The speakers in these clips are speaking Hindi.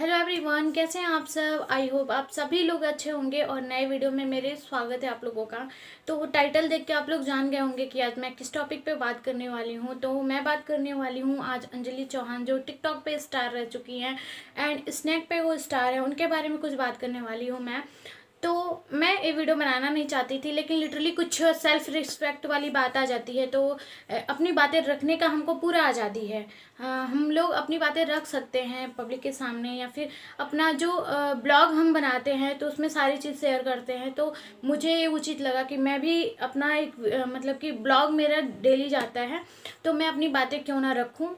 हेलो एवरीवन, कैसे हैं आप सब। आई होप आप सभी लोग अच्छे होंगे और नए वीडियो में मेरे स्वागत है आप लोगों का। तो टाइटल देख के आप लोग जान गए होंगे कि आज मैं किस टॉपिक पे बात करने वाली हूँ। तो मैं बात करने वाली हूँ आज अंजलि चौहान, जो टिकटॉक पे स्टार रह चुकी हैं एंड स्नैक पे वो स्टार है, उनके बारे में कुछ बात करने वाली हूँ मैं। तो मैं ये वीडियो बनाना नहीं चाहती थी, लेकिन लिटरली कुछ सेल्फ रिस्पेक्ट वाली बात आ जाती है, तो अपनी बातें रखने का हमको पूरा आज़ादी है। हम लोग अपनी बातें रख सकते हैं पब्लिक के सामने, या फिर अपना जो ब्लॉग हम बनाते हैं तो उसमें सारी चीज़ शेयर करते हैं। तो मुझे ये उचित लगा कि मैं भी अपना एक मतलब कि ब्लॉग मेरा डेली जाता है, तो मैं अपनी बातें क्यों ना रखूं।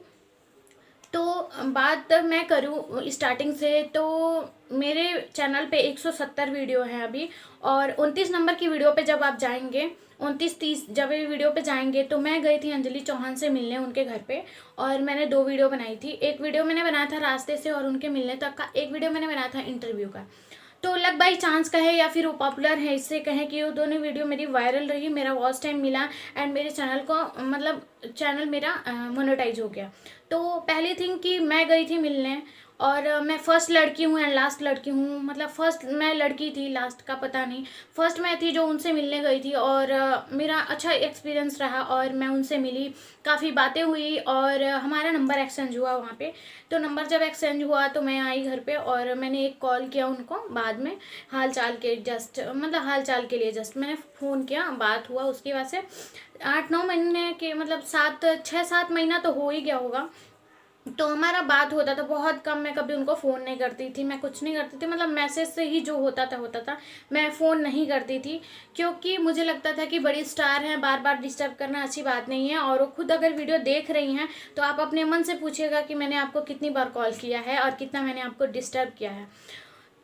तो बात मैं करूँ स्टार्टिंग से, तो मेरे चैनल पे 170 वीडियो हैं अभी, और 29 नंबर की वीडियो पे जब आप जाएंगे, 29-30 जब ये वीडियो पे जाएंगे, तो मैं गई थी अंजलि चौहान से मिलने उनके घर पे। और मैंने 2 वीडियो बनाई थी। एक वीडियो मैंने बनाया था रास्ते से और उनके मिलने तक का, एक वीडियो मैंने बनाया था इंटरव्यू का। तो लक बाई चांस कहे या फिर वो पॉपुलर है, इससे कहें कि वो दोनों वीडियो मेरी वायरल रही, मेरा वॉच टाइम मिला एंड मेरे चैनल को मतलब चैनल मेरा मोनेटाइज हो गया। तो पहली थिंग कि मैं गई थी मिलने, और मैं फर्स्ट लड़की हूँ एंड लास्ट लड़की हूँ, मतलब फर्स्ट मैं लड़की थी, लास्ट का पता नहीं। फर्स्ट मैं थी जो उनसे मिलने गई थी, और मेरा अच्छा एक्सपीरियंस रहा और मैं उनसे मिली, काफ़ी बातें हुई और हमारा नंबर एक्सचेंज हुआ वहाँ पे। तो नंबर जब एक्सचेंज हुआ तो मैं आई घर पे और मैंने एक कॉल किया उनको बाद में, हाल चाल के जस्ट मतलब हाल चाल के लिए जस्ट मैंने फ़ोन किया, बात हुआ। उसकी वजह से 8-9 महीने के मतलब 6-7 महीना तो हो ही गया होगा, तो हमारा बात होता था बहुत कम। मैं कभी उनको फ़ोन नहीं करती थी, मैं कुछ नहीं करती थी, मतलब मैसेज से ही जो होता था। मैं फ़ोन नहीं करती थी, क्योंकि मुझे लगता था कि बड़ी स्टार हैं, बार बार डिस्टर्ब करना अच्छी बात नहीं है। और वो खुद अगर वीडियो देख रही हैं तो आप अपने मन से पूछिएगा कि मैंने आपको कितनी बार कॉल किया है और कितना मैंने आपको डिस्टर्ब किया है।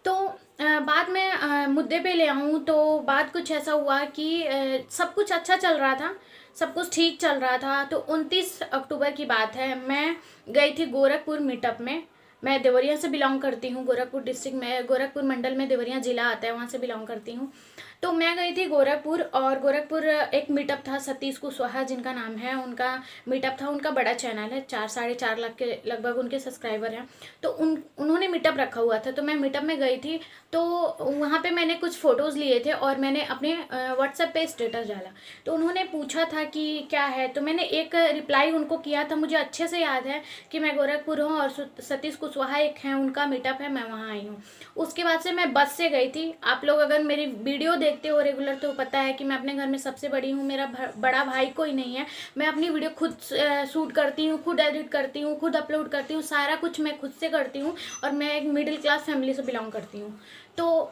तो बाद में मुद्दे पे ले आऊँ तो बात कुछ ऐसा हुआ कि सब कुछ अच्छा चल रहा था, सब कुछ ठीक चल रहा था। तो 29 अक्टूबर की बात है, मैं गई थी गोरखपुर मीटअप में। मैं देवरिया से बिलोंग करती हूँ, गोरखपुर डिस्ट्रिक्ट में, गोरखपुर मंडल में देवरिया ज़िला आता है, वहाँ से बिलोंग करती हूँ। तो मैं गई थी गोरखपुर, और गोरखपुर एक मीटअप था, सतीश कुशवाहा जिनका नाम है, उनका मीटअप था। उनका बड़ा चैनल है, 4-4.5 लाख के लगभग उनके सब्सक्राइबर हैं। तो उन्होंने मीटअप रखा हुआ था, तो मैं मीटअप में गई थी। तो वहाँ पे मैंने कुछ फ़ोटोज़ लिए थे और मैंने अपने व्हाट्सएप पे स्टेटस डाला। तो उन्होंने पूछा था कि क्या है, तो मैंने एक रिप्लाई उनको किया था। मुझे अच्छे से याद है कि मैं गोरखपुर हूँ और सतीश कुशवाहा एक हैं, उनका मीटअप है, मैं वहाँ आई हूँ। उसके बाद से मैं बस से गई थी। आप लोग अगर मेरी वीडियो देखते हो रेगुलर तो पता है कि मैं अपने घर में सबसे बड़ी हूँ, मेरा बड़ा भाई कोई नहीं है। मैं अपनी वीडियो खुद शूट करती हूँ, खुद एडिट करती हूँ, खुद अपलोड करती हूँ, सारा कुछ मैं खुद से करती हूँ, और मैं एक मिडिल क्लास फैमिली से बिलोंग करती हूँ। तो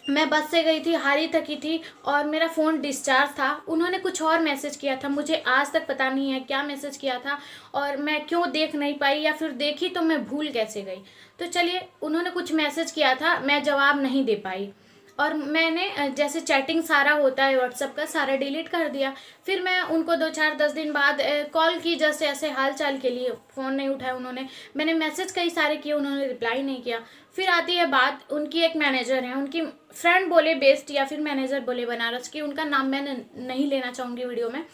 मैं बस से गई थी, हारी थकी थी, और मेरा फ़ोन डिस्चार्ज था। उन्होंने कुछ और मैसेज किया था, मुझे आज तक पता नहीं है क्या मैसेज किया था और मैं क्यों देख नहीं पाई, या फिर देखी तो मैं भूल कैसे गई। तो चलिए, उन्होंने कुछ मैसेज किया था, मैं जवाब नहीं दे पाई, और मैंने जैसे चैटिंग सारा होता है व्हाट्सएप का, सारा डिलीट कर दिया। फिर मैं उनको 2-4-10 दिन बाद कॉल की, जैसे ऐसे हाल चाल के लिए, फ़ोन नहीं उठाया उन्होंने। मैंने मैसेज कई सारे किए, उन्होंने रिप्लाई नहीं किया। फिर आती है बात, उनकी एक मैनेजर है, उनकी फ्रेंड बोले बेस्ट, या फिर मैनेजर बोले बनारस की, उनका नाम मैं नहीं लेना चाहूँगी वीडियो में।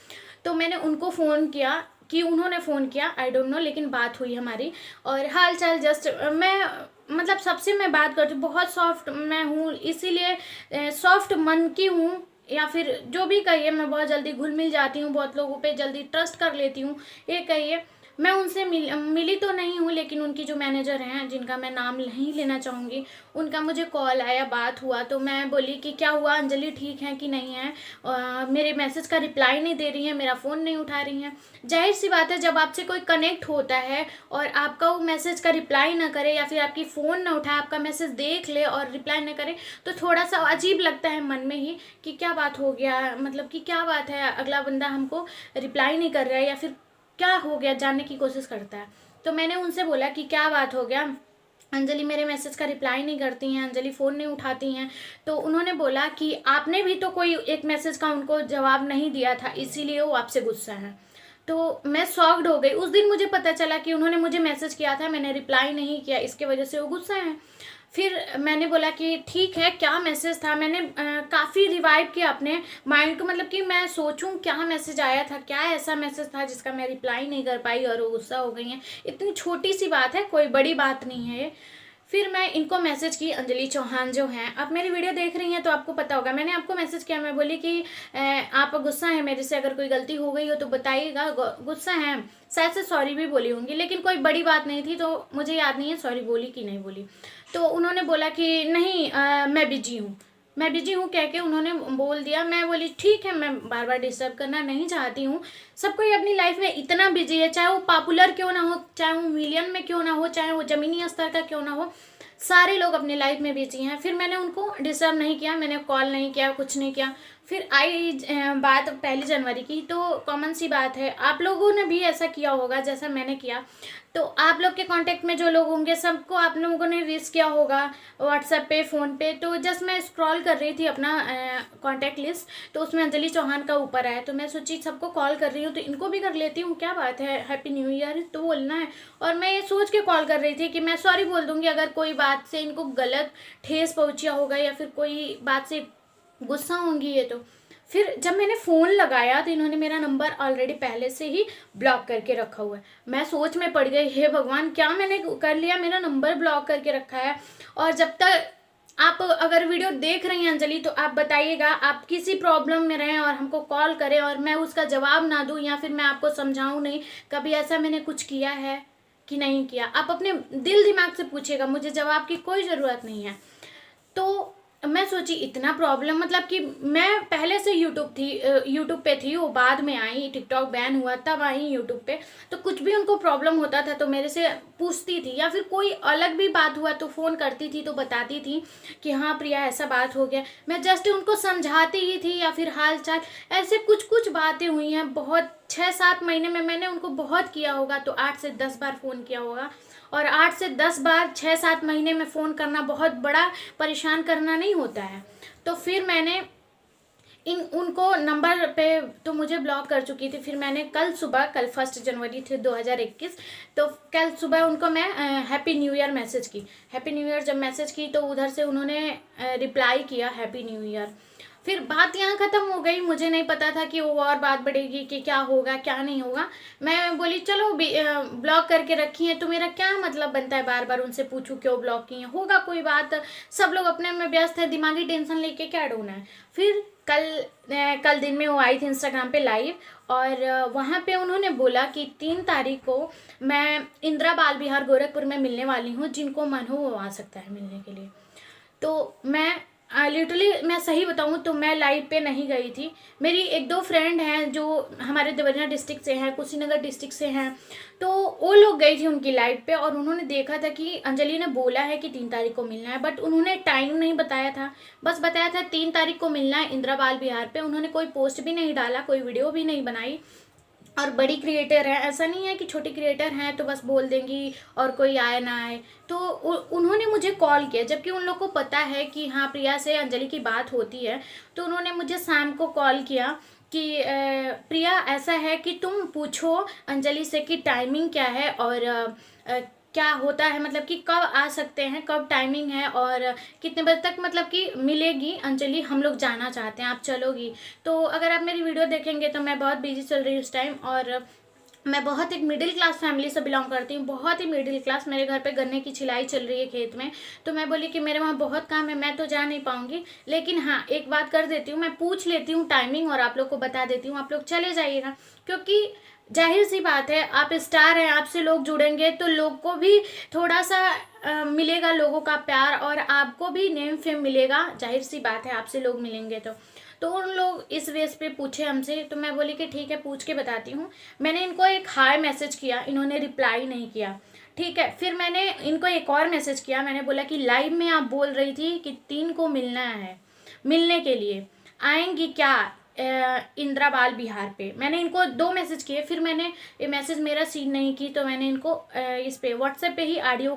तो मैंने उनको फ़ोन किया, कि उन्होंने फ़ोन किया, आई डोंट नो, लेकिन बात हुई हमारी और हाल चाल जस्ट मैं मतलब सबसे मैं बात करती हूँ, बहुत सॉफ्ट मैं हूँ, इसीलिए सॉफ्ट मन की हूँ, या फिर जो भी कहिए। मैं बहुत जल्दी घुल मिल जाती हूँ, बहुत लोगों पे जल्दी ट्रस्ट कर लेती हूँ, ये कहिए। मैं उनसे मिली तो नहीं हूँ, लेकिन उनकी जो मैनेजर हैं, जिनका मैं नाम नहीं लेना चाहूँगी, उनका मुझे कॉल आया, बात हुआ। तो मैं बोली कि क्या हुआ, अंजलि ठीक है कि नहीं है, मेरे मैसेज का रिप्लाई नहीं दे रही हैं, मेरा फ़ोन नहीं उठा रही हैं। जाहिर सी बात है, जब आपसे कोई कनेक्ट होता है और आपका वो मैसेज का रिप्लाई ना करे, या फिर आपकी फ़ोन ना उठाए, आपका मैसेज देख ले और रिप्लाई ना करे, तो थोड़ा सा अजीब लगता है मन में ही कि क्या बात हो गया, मतलब कि क्या बात है, अगला बंदा हमको रिप्लाई नहीं कर रहा है, या फिर क्या हो गया, जानने की कोशिश करता है। तो मैंने उनसे बोला कि क्या बात हो गया, अंजलि मेरे मैसेज का रिप्लाई नहीं करती हैं, अंजलि फ़ोन नहीं उठाती हैं। तो उन्होंने बोला कि आपने भी तो कोई एक मैसेज का उनको जवाब नहीं दिया था, इसीलिए वो आपसे गुस्सा है। तो मैं शॉक्ड हो गई। उस दिन मुझे पता चला कि उन्होंने मुझे मैसेज किया था, मैंने रिप्लाई नहीं किया, इसके वजह से वो गुस्सा है। फिर मैंने बोला कि ठीक है, क्या मैसेज था। मैंने काफ़ी रिवाइव किया अपने माइंड को, मतलब कि मैं सोचूं क्या मैसेज आया था, क्या ऐसा मैसेज था जिसका मैं रिप्लाई नहीं कर पाई और वो गुस्सा हो गई हैं। इतनी छोटी सी बात है, कोई बड़ी बात नहीं है ये। फिर मैं इनको मैसेज की, अंजलि चौहान जो हैं, आप मेरी वीडियो देख रही हैं तो आपको पता होगा, मैंने आपको मैसेज किया, मैं बोली कि आप गुस्सा है मेरे से, अगर कोई गलती हो गई हो तो बताइएगा। गुस्सा है, शायद से सॉरी भी बोली होंगी, लेकिन कोई बड़ी बात नहीं थी, तो मुझे याद नहीं है सॉरी बोली कि नहीं बोली। तो उन्होंने बोला कि नहीं मैं बिजी हूँ, मैं बिजी हूँ कह के उन्होंने बोल दिया। मैं बोली ठीक है, मैं बार बार डिस्टर्ब करना नहीं चाहती हूँ, सब कोई अपनी लाइफ में इतना बिजी है, चाहे वो पॉपुलर क्यों ना हो, चाहे वो मिलियन में क्यों ना हो, चाहे वो ज़मीनी स्तर का क्यों ना हो, सारे लोग अपनी लाइफ में बिजी हैं। फिर मैंने उनको डिस्टर्ब नहीं किया, मैंने कॉल नहीं किया, कुछ नहीं किया। फिर आई बात 1 जनवरी की, तो कॉमन सी बात है, आप लोगों ने भी ऐसा किया होगा जैसा मैंने किया। तो आप लोग के कांटेक्ट में जो लोग होंगे सबको आप लोगों ने विश किया होगा व्हाट्सएप पे, फ़ोन पे। तो जस्ट मैं स्क्रॉल कर रही थी अपना कांटेक्ट लिस्ट, तो उसमें अंजलि चौहान का ऊपर आया, तो मैं सोची सबको कॉल कर रही हूँ तो इनको भी कर लेती हूँ, क्या बात है, हैप्पी न्यू ईयर तो बोलना है। और मैं ये सोच के कॉल कर रही थी कि मैं सॉरी बोल दूँगी अगर कोई बात से इनको गलत ठेस पहुँचा होगा या फिर कोई बात से गुस्सा होंगी ये। तो फिर जब मैंने फ़ोन लगाया तो इन्होंने मेरा नंबर ऑलरेडी पहले से ही ब्लॉक करके रखा हुआ है। मैं सोच में पड़ गई, हे भगवान क्या मैंने कर लिया, मेरा नंबर ब्लॉक करके रखा है। और जब तक आप अगर वीडियो देख रही हैं अंजलि, तो आप बताइएगा, आप किसी प्रॉब्लम में रहें और हमको कॉल करें और मैं उसका जवाब ना दूं या फिर मैं आपको समझाऊं नहीं, कभी ऐसा मैंने कुछ किया है कि नहीं किया, आप अपने दिल दिमाग से पूछिएगा, मुझे जवाब की कोई ज़रूरत नहीं है। तो मैं सोची इतना प्रॉब्लम, मतलब कि मैं पहले से यूट्यूब पे थी, वो बाद में आई, टिकटॉक बैन हुआ तब आई यूट्यूब पे। तो कुछ भी उनको प्रॉब्लम होता था तो मेरे से पूछती थी, या फिर कोई अलग भी बात हुआ तो फ़ोन करती थी तो बताती थी कि हाँ प्रिया ऐसा बात हो गया। मैं जस्ट उनको समझाती ही थी, या फिर हाल चाल, ऐसे कुछ कुछ बातें हुई हैं। बहुत 6-7 महीने में मैंने उनको बहुत किया होगा, तो 8 से 10 बार फ़ोन किया होगा। और 8 से 10 बार 6-7 महीने में फ़ोन करना बहुत बड़ा परेशान करना नहीं होता है। तो फिर मैंने उनको नंबर पे तो मुझे ब्लॉक कर चुकी थी। फिर मैंने कल 1 जनवरी थे 2021, तो कल सुबह उनको मैं हैप्पी न्यू ईयर मैसेज की। हैप्पी न्यू ईयर जब मैसेज की तो उधर से उन्होंने रिप्लाई किया हैप्पी न्यू ईयर। फिर बात यहाँ ख़त्म हो गई, मुझे नहीं पता था कि वो और बात बढ़ेगी कि क्या होगा क्या नहीं होगा। मैं बोली चलो ब्लॉक करके रखी है तो मेरा क्या मतलब बनता है बार बार उनसे पूछूं क्यों ब्लॉक की है, होगा कोई बात, सब लोग अपने में व्यस्त है, दिमागी टेंशन लेके क्या ढूंढना है। फिर कल दिन में वो आई थी इंस्टाग्राम पे लाइव, और वहाँ पे उन्होंने बोला कि 3 तारीख को मैं इंदिरा बाल विहार गोरखपुर में मिलने वाली हूँ, जिनको मन हो वो आ सकता है मिलने के लिए। तो मैं लिटरली मैं सही बताऊँ तो मैं लाइव पे नहीं गई थी। मेरी 1-2 फ्रेंड हैं जो हमारे देवरिया डिस्ट्रिक्ट से हैं, कुशीनगर डिस्ट्रिक्ट से हैं, तो वो लोग गई थी उनकी लाइव पे और उन्होंने देखा था कि अंजलि ने बोला है कि 3 तारीख को मिलना है, बट उन्होंने टाइम नहीं बताया था। बस बताया था 3 तारीख को मिलना है इंदिरा बाल विहार पे। उन्होंने कोई पोस्ट भी नहीं डाला, कोई वीडियो भी नहीं बनाई। और बड़ी क्रिएटर है, ऐसा नहीं है कि छोटी क्रिएटर हैं तो बस बोल देंगी और कोई आए ना आए। तो उन्होंने मुझे कॉल किया, जबकि उन लोग को पता है कि हाँ प्रिया से अंजलि की बात होती है। तो उन्होंने मुझे शाम को कॉल किया कि प्रिया ऐसा है कि तुम पूछो अंजलि से कि टाइमिंग क्या है और क्या होता है, मतलब कि कब आ सकते हैं, कब टाइमिंग है और कितने बजे तक मतलब कि मिलेगी अंजलि, हम लोग जाना चाहते हैं, आप चलोगी। तो अगर आप मेरी वीडियो देखेंगे तो मैं बहुत बिजी चल रही हूँ उस टाइम, और मैं बहुत एक मिडिल क्लास फैमिली से बिलोंग करती हूँ, बहुत ही मिडिल क्लास। मेरे घर पे गन्ने की छिलाई चल रही है खेत में, तो मैं बोली कि मेरे वहाँ बहुत काम है, मैं तो जा नहीं पाऊँगी, लेकिन हाँ एक बात कर देती हूँ, मैं पूछ लेती हूँ टाइमिंग और आप लोग को बता देती हूँ, आप लोग चले जाइएगा। क्योंकि जाहिर सी बात है, आप स्टार हैं, आपसे लोग जुड़ेंगे तो लोग को भी थोड़ा सा मिलेगा लोगों का प्यार, और आपको भी नेम फेम मिलेगा, जाहिर सी बात है आपसे लोग मिलेंगे तो उन लोग इस वेस पे पूछे हमसे, तो मैं बोली कि ठीक है पूछ के बताती हूँ। मैंने इनको एक हाय मैसेज किया, इन्होंने रिप्लाई नहीं किया, ठीक है। फिर मैंने इनको एक और मैसेज किया, मैंने बोला कि लाइव में आप बोल रही थी कि 3 को मिलना है, मिलने के लिए आएंगी क्या इंदिरा बाल विहार पे। मैंने इनको 2 मैसेज किए। फिर मैंने ये मैसेज मेरा सीन नहीं की तो मैंने इनको इस पे व्हाट्सएप पे ही ऑडियो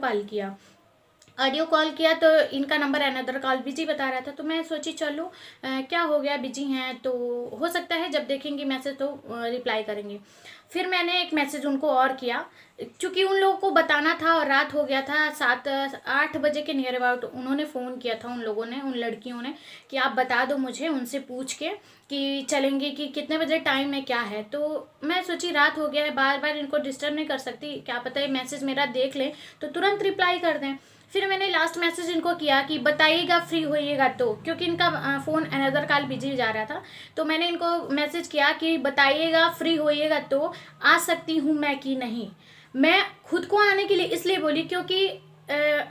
कॉल किया तो इनका नंबर अनदर कॉल बिजी बता रहा था। तो मैं सोची चलो क्या हो गया, बिजी हैं तो हो सकता है जब देखेंगे मैसेज तो रिप्लाई करेंगे। फिर मैंने एक मैसेज उनको और किया, चूँकि उन लोगों को बताना था और रात हो गया था, 7-8 बजे के नियर अबाउट उन्होंने फ़ोन किया था उन लोगों ने, उन लड़कियों ने, कि आप बता दो मुझे, उनसे पूछ के कि चलेंगे कि कितने बजे टाइम है क्या है। तो मैं सोची रात हो गया है, बार बार इनको डिस्टर्ब नहीं कर सकती, क्या पता ये मैसेज मेरा देख लें तो तुरंत रिप्लाई कर दें। फिर मैंने लास्ट मैसेज इनको किया कि बताइएगा फ्री होइएगा तो, क्योंकि इनका फ़ोन अनदर कॉल बिजी जा रहा था। तो मैंने इनको मैसेज किया कि बताइएगा फ्री होइएगा तो आ सकती हूँ मैं कि नहीं। मैं खुद को आने के लिए इसलिए बोली क्योंकि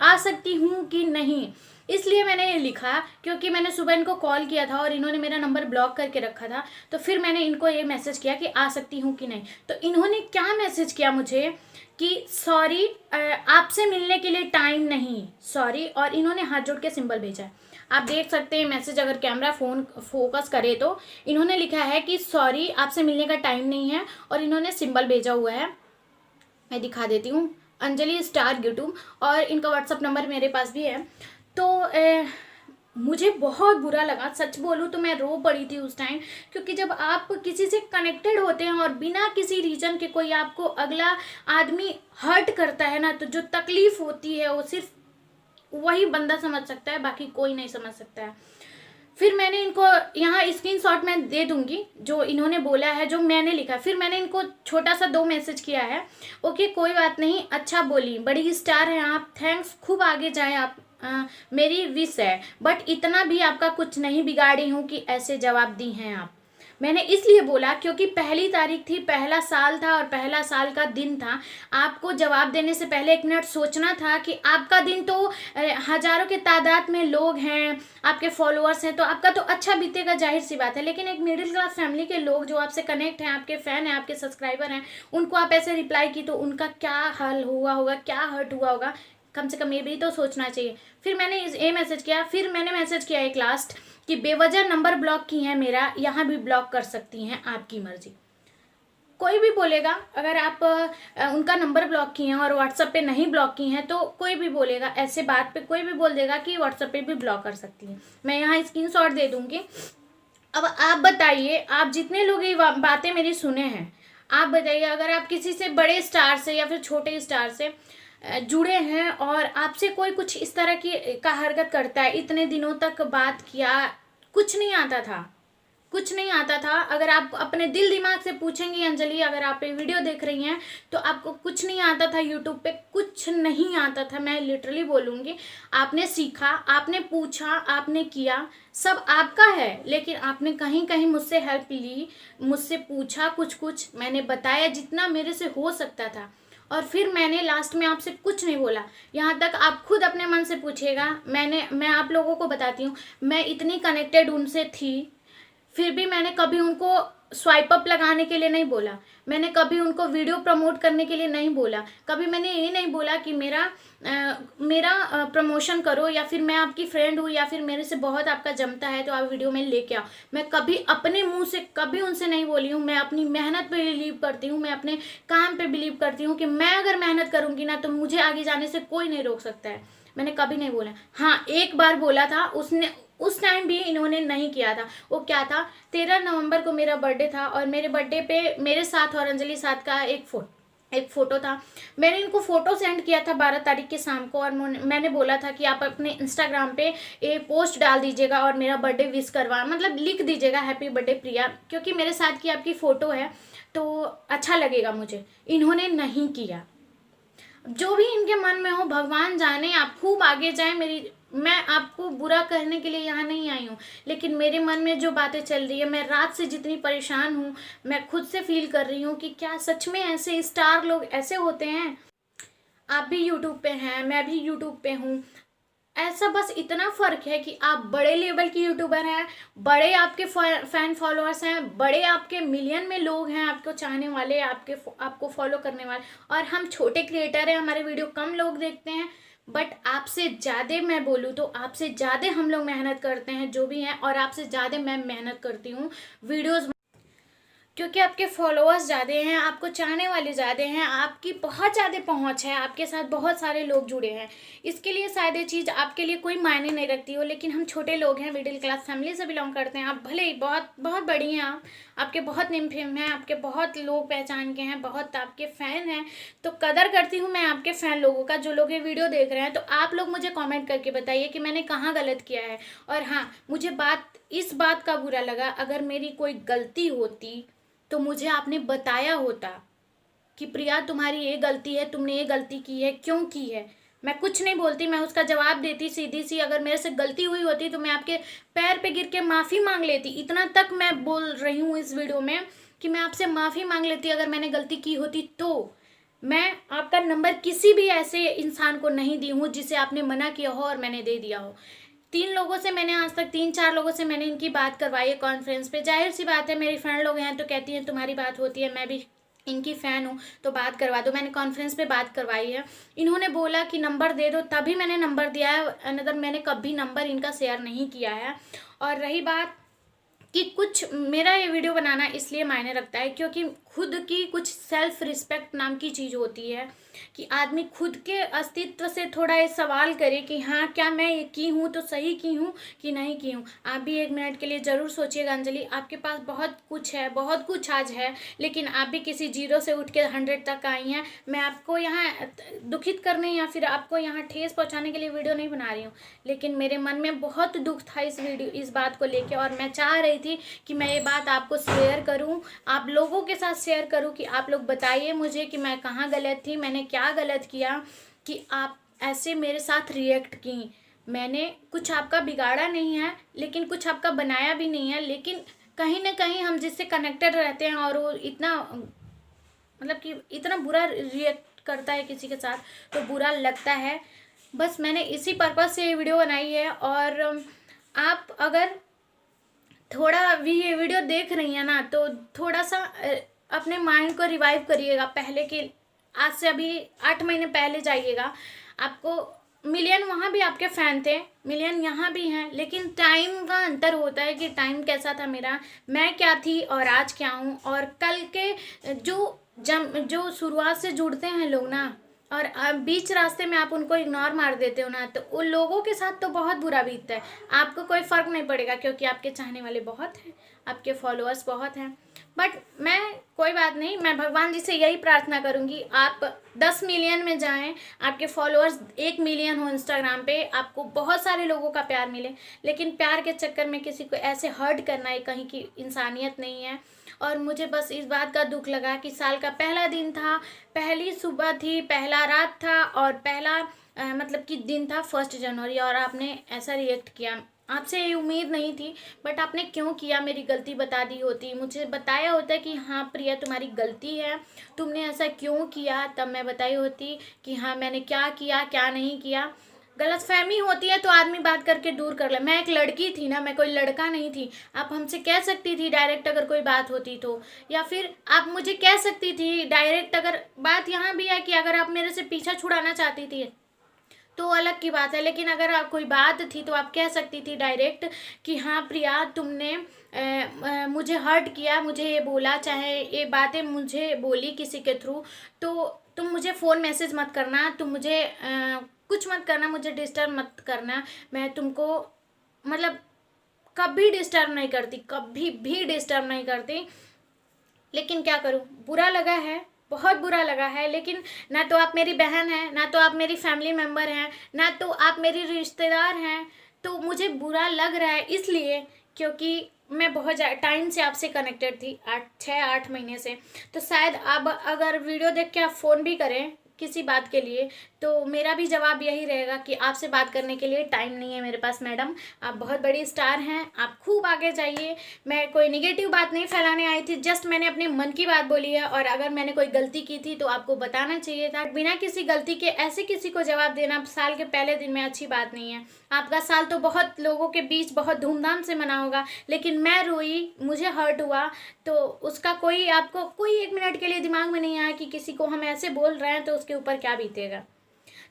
आ सकती हूँ कि नहीं, इसलिए मैंने ये लिखा क्योंकि मैंने सुबह इनको कॉल किया था और इन्होंने मेरा नंबर ब्लॉक करके रखा था। तो फिर मैंने इनको ये मैसेज किया कि आ सकती हूँ कि नहीं। तो इन्होंने क्या मैसेज किया मुझे कि सॉरी, आपसे मिलने के लिए टाइम नहीं, सॉरी, और इन्होंने हाथ जोड़ के सिंबल भेजा है। आप देख सकते हैं मैसेज, अगर कैमरा फ़ोन फोकस करे तो इन्होंने लिखा है कि सॉरी आपसे मिलने का टाइम नहीं है, और इन्होंने सिंबल भेजा हुआ है। मैं दिखा देती हूँ, अंजलि स्टार यूट्यूब, और इनका व्हाट्सअप नंबर मेरे पास भी है। तो मुझे बहुत बुरा लगा, सच बोलूँ तो मैं रो पड़ी थी उस टाइम, क्योंकि जब आप किसी से कनेक्टेड होते हैं और बिना किसी रीज़न के कोई आपको अगला आदमी हर्ट करता है ना, तो जो तकलीफ़ होती है वो सिर्फ वही बंदा समझ सकता है, बाकी कोई नहीं समझ सकता है। फिर मैंने इनको यहाँ स्क्रीनशॉट मैं दे दूंगी जो इन्होंने बोला है, जो मैंने लिखा। फिर मैंने इनको छोटा सा 2 मैसेज किया है। ओके कोई बात नहीं, अच्छा बोली, बड़ी स्टार हैं आप, थैंक्स, खूब आगे जाएं आप, मेरी विश है, बट इतना भी आपका कुछ नहीं बिगाड़ी हूँ कि ऐसे जवाब दी हैं आप। मैंने इसलिए बोला क्योंकि पहली तारीख थी, पहला साल था और पहला साल का दिन था। आपको जवाब देने से पहले 1 मिनट सोचना था कि आपका दिन तो हजारों के तादाद में लोग हैं, आपके फॉलोअर्स हैं, तो आपका तो अच्छा बीतेगा, जाहिर सी बात है। लेकिन एक मिडिल क्लास फैमिली के लोग जो आपसे कनेक्ट हैं, आपके फ़ैन हैं, आपके सब्सक्राइबर हैं, उनको आप ऐसे रिप्लाई की तो उनका क्या हाल हुआ होगा, क्या हर्ट हुआ होगा, कम से कम ये भी तो सोचना चाहिए। फिर मैंने ये मैसेज किया। फिर मैंने मैसेज किया एक लास्ट कि बेवजह नंबर ब्लॉक की है मेरा, यहाँ भी ब्लॉक कर सकती हैं, आपकी मर्जी। कोई भी बोलेगा, अगर आप उनका नंबर ब्लॉक किए हैं और व्हाट्सएप पे नहीं ब्लॉक की हैं, तो कोई भी बोलेगा ऐसे बात पे, कोई भी बोल देगा कि व्हाट्सएप पे भी ब्लॉक कर सकती हैं। मैं यहाँ स्क्रीनशॉट दे दूंगी। अब आप बताइए, आप जितने लोग ये बातें मेरी सुने हैं, आप बताइए, अगर आप किसी से बड़े स्टार से या फिर छोटे स्टार से जुड़े हैं और आपसे कोई कुछ इस तरह की का हरकत करता है, इतने दिनों तक बात किया, कुछ नहीं आता था, कुछ नहीं आता था। अगर आप अपने दिल दिमाग से पूछेंगी अंजलि, अगर आप ये वीडियो देख रही हैं, तो आपको कुछ नहीं आता था यूट्यूब पे, कुछ नहीं आता था, मैं लिटरली बोलूँगी। आपने सीखा, आपने पूछा, आपने किया, सब आपका है, लेकिन आपने कहीं कहीं मुझसे हेल्प ली, मुझसे पूछा, कुछ कुछ मैंने बताया जितना मेरे से हो सकता था। और फिर मैंने लास्ट में आपसे कुछ नहीं बोला। यहाँ तक आप खुद अपने मन से पूछिएगा, मैं आप लोगों को बताती हूँ, मैं इतनी कनेक्टेड उनसे थी, फिर भी मैंने कभी उनको स्वाइप अप लगाने के लिए नहीं बोला, मैंने कभी उनको वीडियो प्रमोट करने के लिए नहीं बोला, कभी मैंने ये नहीं बोला कि मेरा प्रमोशन करो, या फिर मैं आपकी फ्रेंड हूँ, या फिर मेरे से बहुत आपका जमता है तो आप वीडियो में लेके आओ। मैं कभी अपने मुंह से कभी उनसे नहीं बोली हूँ। मैं अपनी मेहनत पे बिलीव करती हूँ, मैं अपने काम पे बिलीव करती हूँ कि मैं अगर मेहनत करूँगी ना, तो मुझे आगे जाने से कोई नहीं रोक सकता है। मैंने कभी नहीं बोला। हाँ, एक बार बोला था, उसने उस टाइम भी इन्होंने नहीं किया था। वो क्या था, 13 नवंबर को मेरा बर्थडे था और मेरे बर्थडे पे मेरे साथ और अंजलि साथ का एक फ़ोटो था। मैंने इनको फ़ोटो सेंड किया था 12 तारीख के शाम को, और मैंने बोला था कि आप अपने इंस्टाग्राम पे ये पोस्ट डाल दीजिएगा और मेरा बर्थडे विश करवा, मतलब लिख दीजिएगा हैप्पी बर्थडे प्रिया, क्योंकि मेरे साथ की आपकी फ़ोटो है तो अच्छा लगेगा मुझे। इन्होंने नहीं किया। जो भी इनके मन में हो भगवान जाने, आप खूब आगे जाएं। मैं आपको बुरा करने के लिए यहाँ नहीं आई हूँ, लेकिन मेरे मन में जो बातें चल रही है, मैं रात से जितनी परेशान हूँ, मैं खुद से फील कर रही हूँ कि क्या सच में ऐसे स्टार लोग ऐसे होते हैं। आप भी यूट्यूब पे हैं, मैं भी यूट्यूब पे हूँ, ऐसा बस इतना फ़र्क है कि आप बड़े लेवल की यूट्यूबर हैं, बड़े आपके फैन फॉलोअर्स हैं, बड़े आपके मिलियन में लोग हैं आपको चाहने वाले, आपको फॉलो करने वाले, और हम छोटे क्रिएटर हैं, हमारे वीडियो कम लोग देखते हैं, बट आपसे ज़्यादा मैं बोलूँ तो आपसे ज़्यादा हम लोग मेहनत करते हैं जो भी हैं, और आपसे ज़्यादा मैं मेहनत करती हूँ वीडियोज़, क्योंकि आपके फॉलोअर्स ज़्यादा हैं, आपको चाहने वाले ज़्यादा हैं, आपकी बहुत ज़्यादा पहुंच है, आपके साथ बहुत सारे लोग जुड़े हैं। इसके लिए शायद ये चीज़ आपके लिए कोई मायने नहीं रखती हो, लेकिन हम छोटे लोग हैं, मिडिल क्लास फैमिली से बिलोंग करते हैं। आप भले ही बहुत बहुत बड़ी हैं, आपके बहुत नेम फेम हैं, आपके बहुत लोग पहचान के हैं, बहुत आपके फ़ैन हैं, तो कदर करती हूँ मैं आपके फ़ैन लोगों का, जो लोग ये वीडियो देख रहे हैं। तो आप लोग मुझे कॉमेंट करके बताइए कि मैंने कहाँ गलत किया है। और हाँ, मुझे इस बात का बुरा लगा, अगर मेरी कोई गलती होती तो मुझे आपने बताया होता कि प्रिया तुम्हारी ये गलती है, तुमने ये गलती की है, क्यों की है। मैं कुछ नहीं बोलती, मैं उसका जवाब देती सीधी सी। अगर मेरे से गलती हुई होती तो मैं आपके पैर पे गिर के माफ़ी मांग लेती। इतना तक मैं बोल रही हूँ इस वीडियो में कि मैं आपसे माफ़ी मांग लेती अगर मैंने गलती की होती तो। मैं आपका नंबर किसी भी ऐसे इंसान को नहीं दी हूँ जिसे आपने मना किया हो और मैंने दे दिया हो। 3 लोगों से मैंने आज तक 3-4 लोगों से मैंने इनकी बात करवाई है कॉन्फ्रेंस पे। जाहिर सी बात है, मेरी फ्रेंड लोग हैं तो कहती हैं तुम्हारी बात होती है, मैं भी इनकी फ़ैन हूँ तो बात करवा दो। मैंने कॉन्फ्रेंस पे बात करवाई है। इन्होंने बोला कि नंबर दे दो, तभी मैंने नंबर दिया है, अनदर मैंने कभी नंबर इनका शेयर नहीं किया है। और रही बात कि कुछ मेरा ये वीडियो बनाना इसलिए मायने रखता है क्योंकि खुद की कुछ सेल्फ रिस्पेक्ट नाम की चीज़ होती है कि आदमी खुद के अस्तित्व से थोड़ा ये सवाल करे कि हाँ, क्या मैं ये की हूँ तो सही की हूँ कि नहीं की हूँ। आप भी 1 मिनट के लिए ज़रूर सोचिएगा अंजलि, आपके पास बहुत कुछ है, बहुत कुछ आज है, लेकिन आप भी किसी 0 से उठ के 100 तक आई हैं। मैं आपको यहाँ दुखित करने या फिर आपको यहाँ ठेस पहुँचाने के लिए वीडियो नहीं बना रही हूँ, लेकिन मेरे मन में बहुत दुख था इस बात को लेकर, और मैं चाह रही थी कि मैं ये बात आपको शेयर करूं, आप लोगों के साथ शेयर करूं कि आप लोग बताइए मुझे कि मैं कहाँ गलत थी, मैंने क्या गलत किया कि आप ऐसे मेरे साथ रिएक्ट की। मैंने कुछ आपका बिगाड़ा नहीं है, लेकिन कुछ आपका बनाया भी नहीं है, लेकिन कहीं ना कहीं हम जिससे कनेक्टेड रहते हैं और वो इतना मतलब कि इतना बुरा रिएक्ट करता है किसी के साथ तो बुरा लगता है। बस मैंने इसी पर्पज़ से ये वीडियो बनाई है। और आप अगर थोड़ा भी ये वीडियो देख रही है ना तो थोड़ा सा अपने माइंड को रिवाइव करिएगा। पहले के, आज से अभी 8 महीने पहले जाइएगा, आपको मिलियन वहाँ भी आपके फ़ैन थे, मिलियन यहाँ भी हैं, लेकिन टाइम का अंतर होता है कि टाइम कैसा था मेरा, मैं क्या थी और आज क्या हूँ। और कल के जो शुरुआत से जुड़ते हैं लोग ना और बीच रास्ते में आप उनको इग्नोर मार देते हो ना, तो उन लोगों के साथ तो बहुत बुरा बीतता है। आपको कोई फ़र्क नहीं पड़ेगा क्योंकि आपके चाहने वाले बहुत हैं, आपके फॉलोअर्स बहुत हैं। बट मैं कोई बात नहीं, मैं भगवान जी से यही प्रार्थना करूँगी आप 10 मिलियन में जाएं, आपके फॉलोअर्स 1 मिलियन हो इंस्टाग्राम पे, आपको बहुत सारे लोगों का प्यार मिले, लेकिन प्यार के चक्कर में किसी को ऐसे हर्ट करना ये कहीं की इंसानियत नहीं है। और मुझे बस इस बात का दुख लगा कि साल का पहला दिन था, पहली सुबह थी, पहला रात था और पहला मतलब कि दिन था 1 जनवरी, और आपने ऐसा रिएक्ट किया। आपसे ये उम्मीद नहीं थी, बट आपने क्यों किया, मेरी गलती बता दी होती, मुझे बताया होता कि हाँ प्रिया तुम्हारी गलती है, तुमने ऐसा क्यों किया, तब मैं बताई होती कि हाँ मैंने क्या किया क्या नहीं किया। गलतफहमी होती है तो आदमी बात करके दूर कर ले। मैं एक लड़की थी ना, मैं कोई लड़का नहीं थी। आप हमसे कह सकती थी डायरेक्ट अगर कोई बात होती तो, या फिर आप मुझे कह सकती थी डायरेक्ट। अगर बात यहाँ भी है कि अगर आप मेरे से पीछा छुड़ाना चाहती थी तो अलग की बात है, लेकिन अगर आप कोई बात थी तो आप कह सकती थी डायरेक्ट कि हाँ प्रिया तुमने मुझे हर्ट किया, मुझे ये बोला, चाहे ये बातें मुझे बोली किसी के थ्रू, तो तुम मुझे फ़ोन मैसेज मत करना, तुम मुझे कुछ मत करना, मुझे डिस्टर्ब मत करना। मैं तुमको मतलब कभी डिस्टर्ब नहीं करती, कभी भी डिस्टर्ब नहीं करती, लेकिन क्या करूँ, बुरा लगा है, बहुत बुरा लगा है। लेकिन ना तो आप मेरी बहन हैं, ना तो आप मेरी फैमिली मेम्बर हैं, ना तो आप मेरी रिश्तेदार हैं, तो मुझे बुरा लग रहा है इसलिए क्योंकि मैं बहुत टाइम से आपसे कनेक्टेड थी, 6-8 महीने से। तो शायद अब अगर वीडियो देख के आप फ़ोन भी करें किसी बात के लिए तो मेरा भी जवाब यही रहेगा कि आपसे बात करने के लिए टाइम नहीं है मेरे पास। मैडम आप बहुत बड़ी स्टार हैं, आप खूब आगे जाइए। मैं कोई निगेटिव बात नहीं फैलाने आई थी, जस्ट मैंने अपने मन की बात बोली है। और अगर मैंने कोई गलती की थी तो आपको बताना चाहिए था, बिना किसी गलती के ऐसे किसी को जवाब देना साल के पहले दिन में अच्छी बात नहीं है। आपका साल तो बहुत लोगों के बीच बहुत धूमधाम से मना होगा, लेकिन मैं रोई, मुझे हर्ट हुआ, तो उसका कोई आपको कोई 1 मिनट के लिए दिमाग में नहीं आया कि किसी को हम ऐसे बोल रहे हैं तो उसके ऊपर क्या बीतेगा।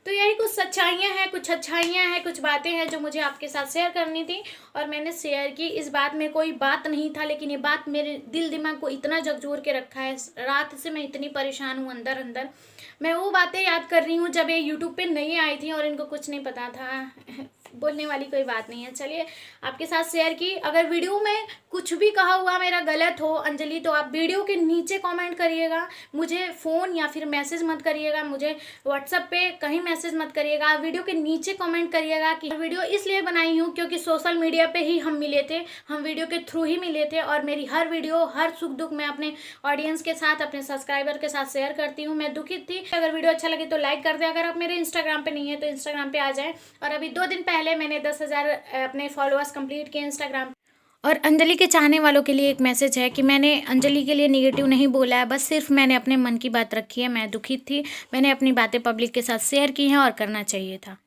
तो यही कुछ सच्चाइयाँ हैं, कुछ अच्छाइयाँ हैं, कुछ बातें हैं जो मुझे आपके साथ शेयर करनी थी और मैंने शेयर की। इस बात में कोई बात नहीं था, लेकिन ये बात मेरे दिल दिमाग को इतना झकझोर के रखा है। रात से मैं इतनी परेशान हूँ अंदर अंदर। मैं वो बातें याद कर रही हूँ जब ये यूट्यूब पे नई आई थी और इनको कुछ नहीं पता था। बोलने वाली कोई बात नहीं है। चलिए आपके साथ शेयर की। अगर वीडियो में कुछ भी कहा हुआ मेरा गलत हो अंजलि, तो आप वीडियो के नीचे कमेंट करिएगा, मुझे फ़ोन या फिर मैसेज मत करिएगा, मुझे व्हाट्सएप पे कहीं मैसेज मत करिएगा, आप वीडियो के नीचे कमेंट करिएगा कि वीडियो इसलिए बनाई हूँ क्योंकि सोशल मीडिया पे ही हम मिले थे, हम वीडियो के थ्रू ही मिले थे, और मेरी हर वीडियो, हर सुख दुख मैं अपने ऑडियंस के साथ, अपने सब्सक्राइबर के साथ शेयर करती हूँ। मैं दुखित थी। अगर वीडियो अच्छा लगे तो लाइक कर दे। अगर आप मेरे इंस्टाग्राम पे नहीं है तो इंस्टाग्राम पे आ जाए। और अभी 2 दिन पहले मैंने 10,000 अपने फॉलोअर्स कंप्लीट किए इंस्टाग्राम। और अंजलि के चाहने वालों के लिए एक मैसेज है कि मैंने अंजलि के लिए नेगेटिव नहीं बोला है, बस सिर्फ मैंने अपने मन की बात रखी है। मैं दुखित थी, मैंने अपनी बातें पब्लिक के साथ शेयर की हैं और करना चाहिए था।